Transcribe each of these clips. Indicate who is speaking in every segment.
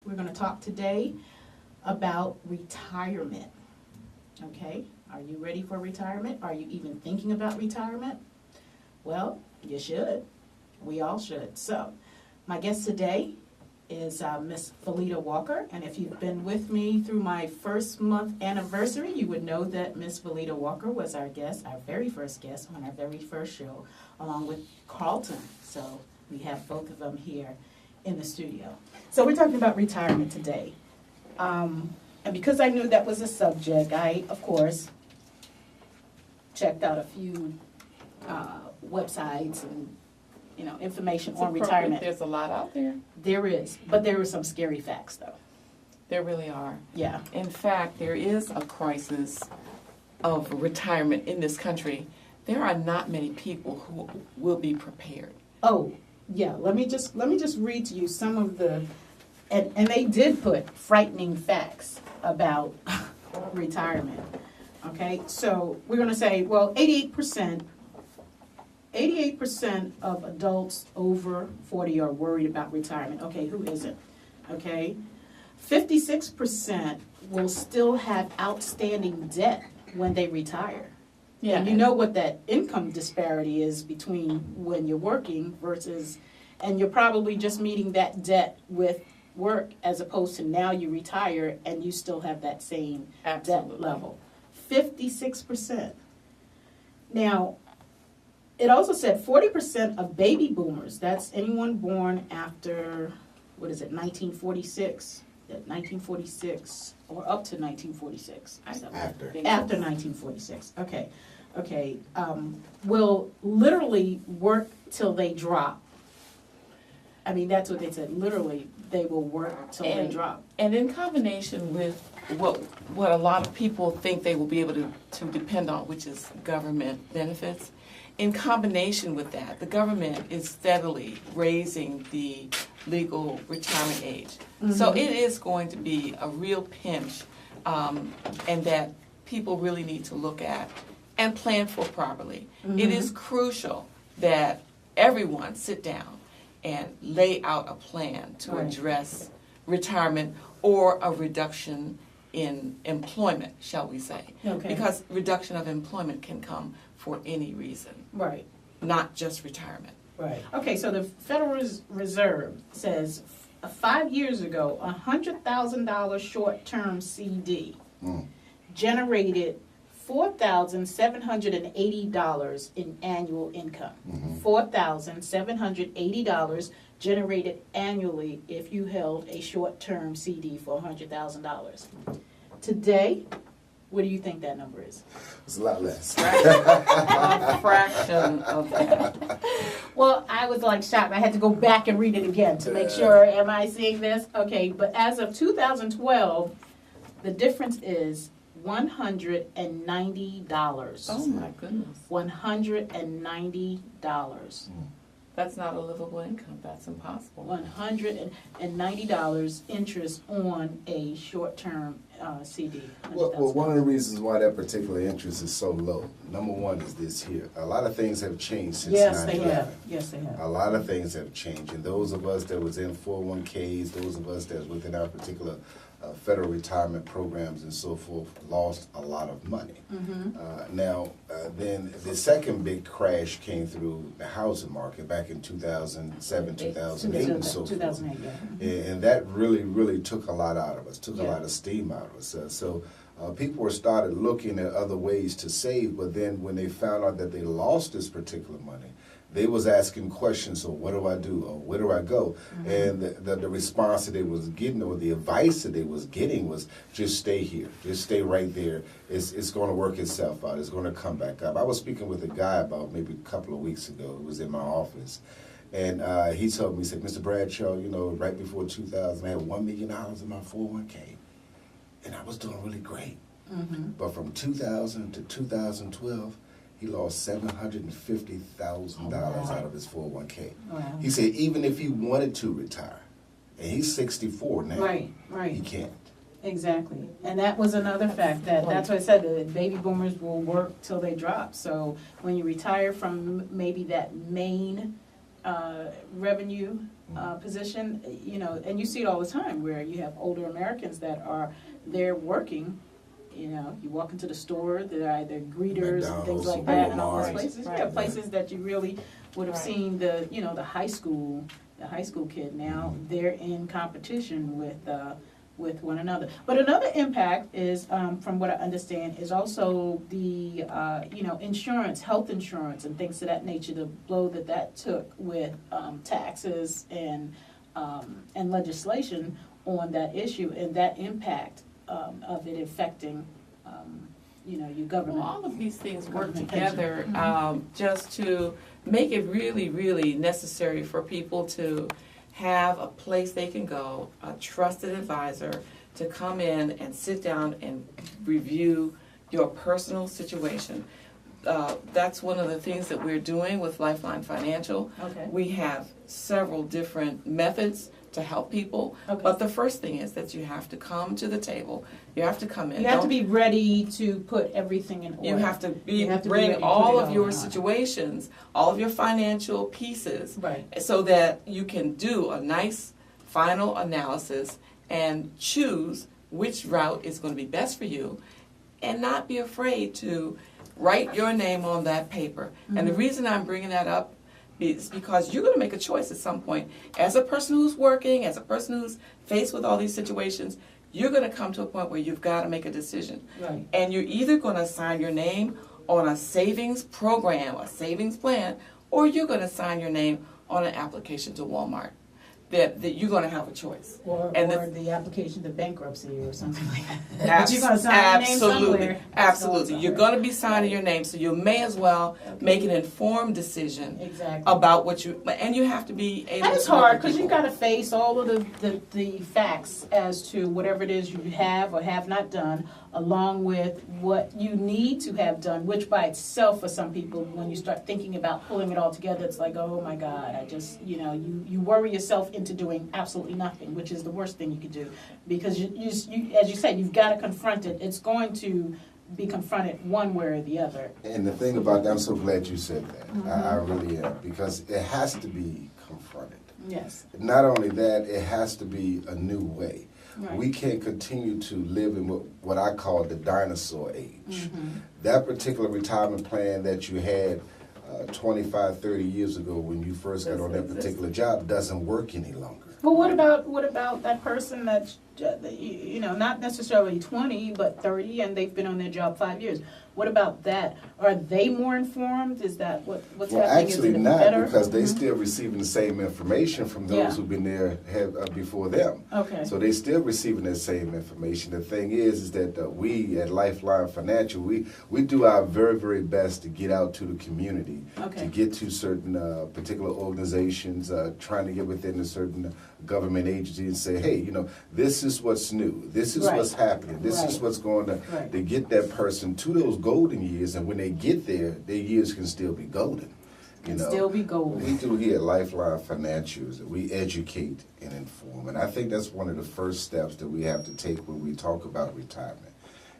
Speaker 1: We're going to talk today about retirement. Okay, are you ready for retirement? Are you even thinking about retirement? Well, you should. We all should. So, my guest today is Miss Valida Walker, and if you've been with me through my first month anniversary, you would know that Miss Valida Walker was our guest, our very first guest on our very first show, along with Carlton. So we have both of them here in the studio. So we're talking about retirement today. And because I knew that was a subject, I, of course, checked out a few websites and information on retirement.
Speaker 2: There's a lot out there.
Speaker 1: There is, but there are some scary facts, though.
Speaker 2: There really are.
Speaker 1: Yeah.
Speaker 2: In fact, there is a crisis of retirement in this country. There are not many people who will be prepared.
Speaker 1: Oh, yeah. Let me just read to you some of the, and they did put frightening facts about retirement. Okay, so we're going to say, well, 88% of adults over 40 are worried about retirement. Okay, who isn't? Okay, 56% will still have outstanding debt when they retire.
Speaker 2: Yeah.
Speaker 1: And you know what that income disparity is between when you're working versus, and you're probably just meeting that debt with work as opposed to now you retire and you still have that same debt level. 56%. Now, it also said 40% of baby boomers, that's anyone born after, 1946? 1946 or up to 1946.
Speaker 3: After
Speaker 1: 1946. Okay. Will literally work till they drop. I mean, that's what they said. Literally, they will work till they drop.
Speaker 2: And in combination with what a lot of people think they will be able to depend on, which is government benefits, in combination with that, the government is steadily raising the legal retirement age. Mm-hmm. So it is going to be a real pinch, and that people really need to look at and plan for properly. Mm-hmm. It is crucial that everyone sit down and lay out a plan to address retirement or a reduction in employment, shall we say. Okay. Because reduction of employment can come for any reason.
Speaker 1: Right.
Speaker 2: Not just retirement.
Speaker 1: Right. Okay, so the Federal Reserve says 5 years ago, a $100,000 short-term CD generated $4,780 in annual income. Mm-hmm. $4,780 generated annually if you held a short-term CD for $100,000. Today, what do you think that number is?
Speaker 3: It's a lot less.
Speaker 2: A fraction of that.
Speaker 1: Well, I was like shocked. I had to go back and read it again to make sure, am I seeing this? Okay, but as of 2012, the difference is $190.
Speaker 2: Oh my goodness.
Speaker 1: $190.
Speaker 2: That's not a livable income. That's impossible.
Speaker 1: $190 interest on a short-term CD.
Speaker 3: Well, one of the reasons why that particular interest is so low, number one is this here. A lot of things have changed since 9/11.
Speaker 1: Yes, they have.
Speaker 3: A lot of things have changed. And those of us that was in 401ks, those of us that was within our particular federal retirement programs and so forth, lost a lot of money. Mm-hmm. Then the second big crash came through the housing market back in 2007, 2008 and so forth. 2008, yeah. Mm-hmm. And that really took a lot out of us, took a lot of steam out of us. So people were started looking at other ways to save, but then when they found out that they lost this particular money, they was asking questions, so what do I do, or where do I go? Mm-hmm. And the response that they was getting, or the advice that they was getting was, just stay here, just stay right there. It's going to work itself out. It's going to come back up. I was speaking with a guy about maybe a couple of weeks ago who was in my office, and he told me, he said, Mr. Bradshaw, right before 2000, I had $1 million in my 401k, and I was doing really great. Mm-hmm. But from 2000 to 2012, he lost $750,000 out of his 401k. Wow. He said even if he wanted to retire, and he's 64 now,
Speaker 1: right.
Speaker 3: he can't.
Speaker 1: Exactly. And that was another fact, that's what I said, that baby boomers will work till they drop. So when you retire from maybe that main revenue position, you know, and you see it all the time where you have older Americans that are there working. You know, you walk into the store, they're either greeters and things like that, and all those places.
Speaker 2: Right.
Speaker 1: Yeah, places that you really would have
Speaker 2: Right.
Speaker 1: seen the, you know, the high school kid. Now they're in competition with one another. But another impact is, from what I understand, is also the you know, insurance, health insurance, and things of that nature. The blow that took with taxes and legislation on that issue, and that impact of it affecting, you know, your government.
Speaker 2: Well, all of these things work
Speaker 1: Government
Speaker 2: together
Speaker 1: pension.
Speaker 2: just to make it really, really necessary for people to have a place they can go, a trusted advisor to come in and sit down and review your personal situation. That's one of the things that we're doing with Lifeline Financial.
Speaker 1: Okay.
Speaker 2: We have several different methods to help people,
Speaker 1: Okay.
Speaker 2: but the first thing is that you have to come to the table. You have to come in.
Speaker 1: You have to
Speaker 2: Don't-
Speaker 1: be ready to put everything in order.
Speaker 2: You have to
Speaker 1: You have to be
Speaker 2: bring
Speaker 1: ready to
Speaker 2: all
Speaker 1: put it
Speaker 2: of
Speaker 1: all
Speaker 2: your
Speaker 1: on.
Speaker 2: situations, all of your financial pieces,
Speaker 1: Right.
Speaker 2: so that you can do a nice final analysis and choose which route is going to be best for you, and not be afraid to write your name on that paper. And the
Speaker 1: Mm-hmm.
Speaker 2: reason I'm bringing that up is because you're going to make a choice at some point. As a person who's working, as a person who's faced with all these situations, you're going to come to a point where you've got to make a decision.
Speaker 1: Right.
Speaker 2: And you're either going to sign your name on a savings program, a savings plan, or you're going to sign your name on an application to Walmart. That you're going to have a choice.
Speaker 1: Or
Speaker 2: And
Speaker 1: the application to bankruptcy or something like that. But you're going to sign your name
Speaker 2: Absolutely,
Speaker 1: somewhere.
Speaker 2: absolutely. You're going to be signing your
Speaker 1: Right.
Speaker 2: name, so you may as well make an informed decision
Speaker 1: Exactly.
Speaker 2: about what you, and you have to be able to.
Speaker 1: And it's
Speaker 2: work
Speaker 1: hard
Speaker 2: with
Speaker 1: because you
Speaker 2: people.
Speaker 1: got to face all of the facts as to whatever it is you have or have not done, along with what you need to have done, which by itself for some people, when you start thinking about pulling it all together, it's like, oh my God, I just, you know, you worry yourself into doing absolutely nothing, which is the worst thing you could do. Because you as you said, you've got to confront it. It's going to be confronted one way or the other.
Speaker 3: And the thing about that, I'm so glad you said that. I really am, because it has to be confronted.
Speaker 1: Yes.
Speaker 3: Not only that, it has to be a new way.
Speaker 1: Right.
Speaker 3: We can't continue to live in what I call the dinosaur age.
Speaker 1: Mm-hmm.
Speaker 3: That particular retirement plan that you had 25, 30 years ago when you first got on that particular job doesn't work any longer.
Speaker 1: Well, what about that person that's, you know, not necessarily 20, but 30, and they've been on their job 5 years? What about that? Are they more informed? Is that what's
Speaker 3: Well,
Speaker 1: happening?
Speaker 3: actually
Speaker 1: Is it
Speaker 3: not,
Speaker 1: better?
Speaker 3: because they still receiving the same information from those
Speaker 1: Yeah.
Speaker 3: who've been there before them.
Speaker 1: Okay.
Speaker 3: So they still receiving the same information. The thing is that we at Lifeline Financial, we do our very, very best to get out to the community,
Speaker 1: Okay.
Speaker 3: to get to certain particular organizations, trying to get within a certain government agency and say, hey, you know, this is what's new. This is
Speaker 1: Right.
Speaker 3: what's happening. This is
Speaker 1: Right.
Speaker 3: what's going
Speaker 1: Right.
Speaker 3: to get that person to those golden years. And when they get there, their years can still be golden. You
Speaker 1: Can
Speaker 3: know,
Speaker 1: still be gold.
Speaker 3: What we do here at Lifeline Financial is that we educate and inform. And I think that's one of the first steps that we have to take when we talk about retirement,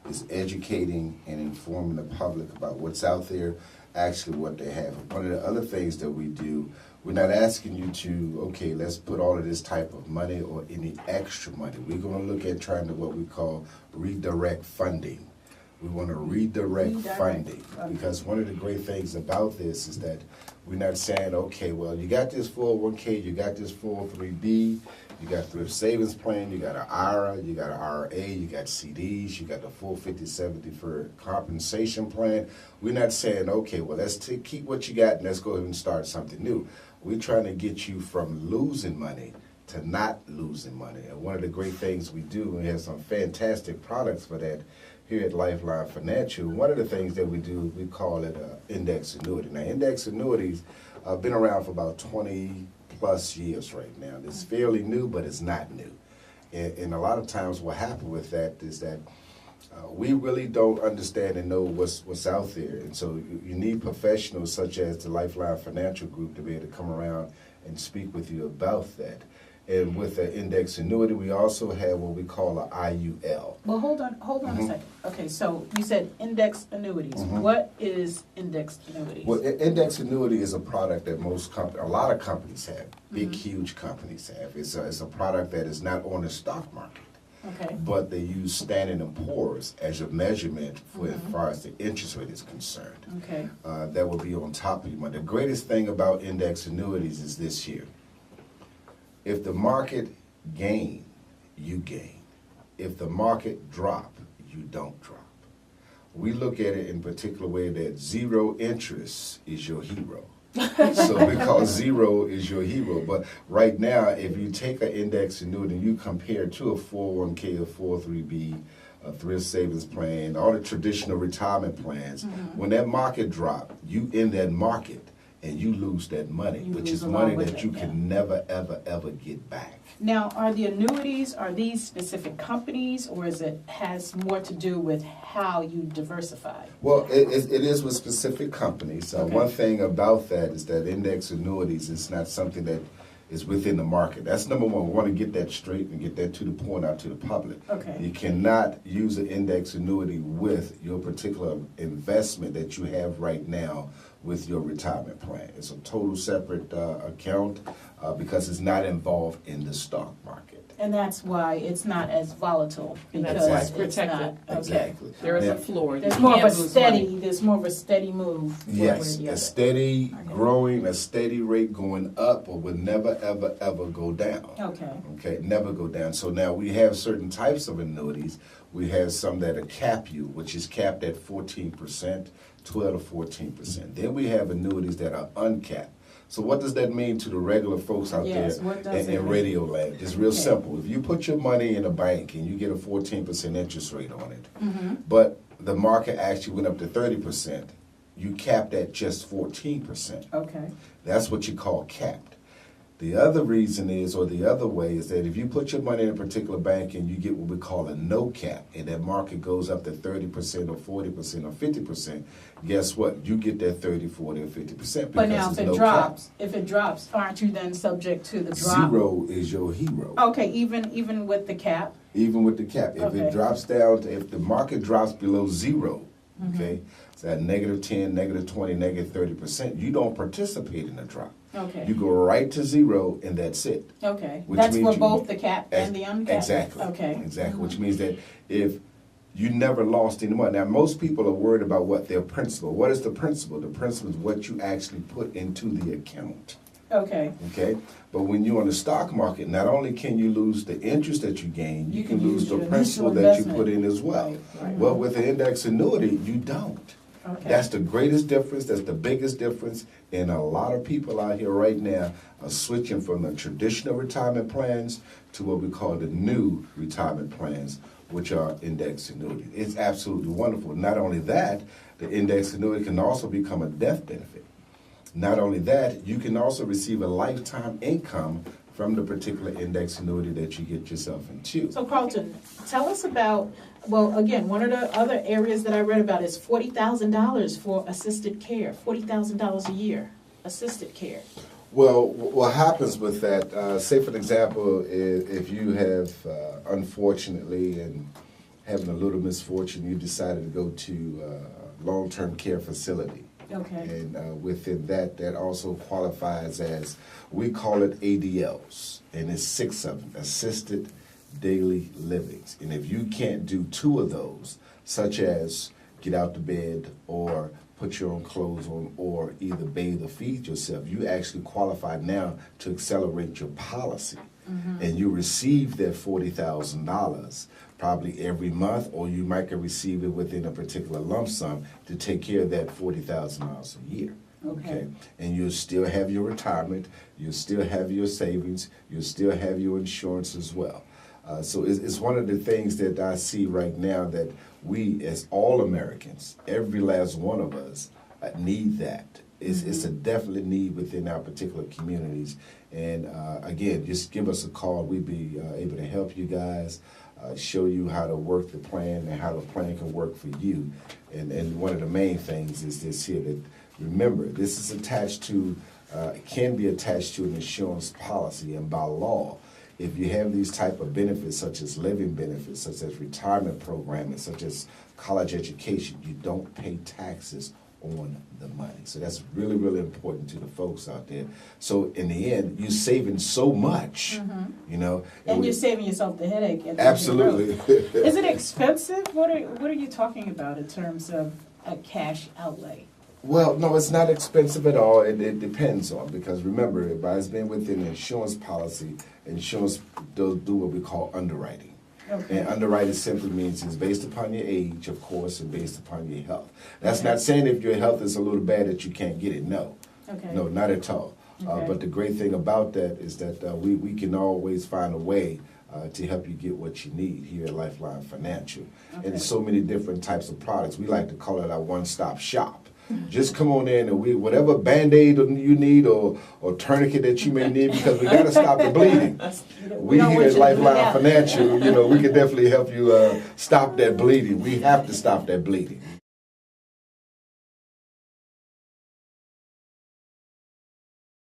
Speaker 3: is educating and informing the public about what's out there, actually what they have. One of the other things that we do, we're not asking you to, okay, let's put all of this type of money or any extra money. We're going to look at trying to what we call redirect funding. We want to redirect funding, because one of the great things about this is that we're not saying, okay, well, you got this 401k, you got this 403b, you got thrift savings plan, you got an IRA, you got an IRA, you got CDs, you got the full 50/70 deferred compensation plan. We're not saying, okay, well, let's keep what you got and let's go ahead and start something new. We're trying to get you from losing money to not losing money. And one of the great things we do, we have some fantastic products for that here at Lifeline Financial. One of the things that we do, we call it index annuity. Now, index annuities have been around for about 20 plus years right now. It's fairly new, but it's not new. And a lot of times what happens with that is that we really don't understand and know what's out there. And so you need professionals such as the Lifeline Financial Group to be able to come around and speak with you about that. And with the index annuity, we also have what we call an IUL.
Speaker 1: Well, hold on a second. Okay, so you said index annuities. What is index annuities?
Speaker 3: Well, index annuity is a product that a lot of companies have, big, huge companies have. It's a product that is not on the stock market.
Speaker 1: Okay.
Speaker 3: But they use Standard & Poor's as a measurement for as far as the interest rate is concerned.
Speaker 1: Okay.
Speaker 3: That will be on top of you. But the greatest thing about index annuities is this here. If the market gain, you gain. If the market drop, you don't drop. We look at it in a particular way that zero interest is your hero. So because zero is your hero. But right now, if you take an index annuity and you compare to a 401k, a 403b, a thrift savings plan, all the traditional retirement plans, when that market drop, you in that market and you lose that money, which is money that you can never, ever, ever get back.
Speaker 1: Now, are the annuities, are these specific companies, or is it has more to do with how you diversify?
Speaker 3: Well, it is with specific companies.
Speaker 1: Okay.
Speaker 3: One thing about that is that index annuities is not something that is within the market. That's number one. We want to get that straight and get that to the point out to the public.
Speaker 1: Okay.
Speaker 3: You cannot use an index annuity with your particular investment that you have right now with your retirement plan. It's a total separate account because it's not involved in the stock market.
Speaker 1: And that's why it's not as volatile,
Speaker 2: And
Speaker 1: because
Speaker 2: that's
Speaker 1: it's
Speaker 2: protected.
Speaker 1: not, okay.
Speaker 3: Exactly.
Speaker 2: There is
Speaker 3: Now,
Speaker 2: a floor.
Speaker 1: There's
Speaker 2: You
Speaker 1: more of
Speaker 2: can't
Speaker 1: a
Speaker 2: lose
Speaker 1: steady,
Speaker 2: money.
Speaker 1: there's more of a steady move one way or
Speaker 3: Yes,
Speaker 1: the
Speaker 3: a
Speaker 1: other.
Speaker 3: steady
Speaker 1: Okay.
Speaker 3: growing, a steady rate going up, or would never, ever, ever go down.
Speaker 1: Okay.
Speaker 3: Okay, never go down. So now we have certain types of annuities. We have some that are cap you, which is capped at 14%, 12 to 14%. Then we have annuities that are uncapped. So what does that mean to the regular folks out
Speaker 1: Yes,
Speaker 3: there
Speaker 1: what does it
Speaker 3: in
Speaker 1: mean?
Speaker 3: radio land? It's real
Speaker 1: Okay.
Speaker 3: simple. If you put your money in a bank and you get a 14% interest rate on it,
Speaker 1: Mm-hmm.
Speaker 3: but the market actually went up to 30%, you capped at just 14%.
Speaker 1: Okay.
Speaker 3: That's what you call capped. The other reason is, or the other way, is that if you put your money in a particular bank and you get what we call a no cap, and that market goes up to 30% or 40% or 50%, guess what? You get that 30, 40, or 50%
Speaker 1: But
Speaker 3: because
Speaker 1: now
Speaker 3: it's
Speaker 1: if
Speaker 3: no
Speaker 1: it
Speaker 3: cap.
Speaker 1: drops, aren't you then subject to the drop?
Speaker 3: Zero is your hero.
Speaker 1: Okay, even with the cap?
Speaker 3: Even with the cap. If
Speaker 1: Okay.
Speaker 3: it drops down, if the market drops below zero, okay, so at negative 10, negative 20, negative 30%, you don't participate in the drop.
Speaker 1: Okay.
Speaker 3: You go right to zero, and that's it.
Speaker 1: Okay.
Speaker 3: Which
Speaker 1: That's
Speaker 3: means
Speaker 1: for
Speaker 3: you-
Speaker 1: both the cap and the uncapped?
Speaker 3: Exactly.
Speaker 1: Okay.
Speaker 3: Exactly. Which means that if you never lost any money. Now, most people are worried about what their principal. What is the principal? The principal is what you actually put into the account.
Speaker 1: Okay.
Speaker 3: Okay? But when you're on the stock market, not only can you lose the interest that you gain, you can lose the
Speaker 1: your
Speaker 3: principal
Speaker 1: initial
Speaker 3: that you
Speaker 1: investment.
Speaker 3: put in as well.
Speaker 1: Right, right.
Speaker 3: Well, with the index annuity, you don't.
Speaker 1: Okay.
Speaker 3: That's the greatest difference. That's the biggest difference. And a lot of people out here right now are switching from the traditional retirement plans to what we call the new retirement plans, which are index annuities. It's absolutely wonderful. Not only that, the index annuity can also become a death benefit. Not only that, you can also receive a lifetime income from the particular index annuity that you get yourself into.
Speaker 1: So Carlton, tell us about, well, again, one of the other areas that I read about is $40,000 for assisted care, $40,000 a year, assisted care.
Speaker 3: Well, what happens with that, say for example, if you have, unfortunately, and having a little misfortune, you decided to go to a long-term care facility.
Speaker 1: Okay.
Speaker 3: And within that, that also qualifies as, we call it ADLs, and it's 6 of them, assisted daily livings. And if you can't do 2 of those, such as get out the bed or put your own clothes on or either bathe or feed yourself, you actually qualify now to accelerate your policy. And you receive that $40,000 probably every month, or you might can receive it within a particular lump sum to take care of that $40,000 a year.
Speaker 1: Okay.
Speaker 3: And you'll still have your retirement, you'll still have your savings, you'll still have your insurance as well. So it's one of the things that I see right now that we, as all Americans, every last one of us, need that. It's a definite need within our particular communities. And again, just give us a call. We'd be able to help you guys, show you how to work the plan and how the plan can work for you. And one of the main things is this here, that remember, this is attached to, can be attached to an insurance policy. And by law, if you have these type of benefits, such as living benefits, such as retirement programming, such as college education, you don't pay taxes on the money. So that's really, really important to the folks out there. So in the end, you're saving so much, you know.
Speaker 4: And you're saving yourself the headache. At the
Speaker 3: absolutely.
Speaker 4: Is it expensive? What are you talking about in terms of a cash outlay?
Speaker 3: Well, no, it's not expensive at all. It depends on, because remember, by us being within an insurance policy, insurance does do what we call underwriting.
Speaker 4: Okay.
Speaker 3: And underwriting simply means it's based upon your age, of course, and based upon your health. That's
Speaker 4: Okay.
Speaker 3: not saying if your health is a little bad that you can't get it. No,
Speaker 4: Okay.
Speaker 3: no, not at all.
Speaker 4: Okay.
Speaker 3: But the great thing about that is that we can always find a way to help you get what you need here at Lifeline Financial.
Speaker 4: Okay.
Speaker 3: And so many different types of products. We like to call it our one-stop shop. Just come on in and whatever Band-Aid you need or tourniquet that you may need, because we got to stop the bleeding. We
Speaker 4: don't
Speaker 3: here
Speaker 4: want
Speaker 3: at
Speaker 4: you to bleed
Speaker 3: Lifeline
Speaker 4: out.
Speaker 3: Financial, you know, we can definitely help you stop that bleeding. We have to stop that bleeding.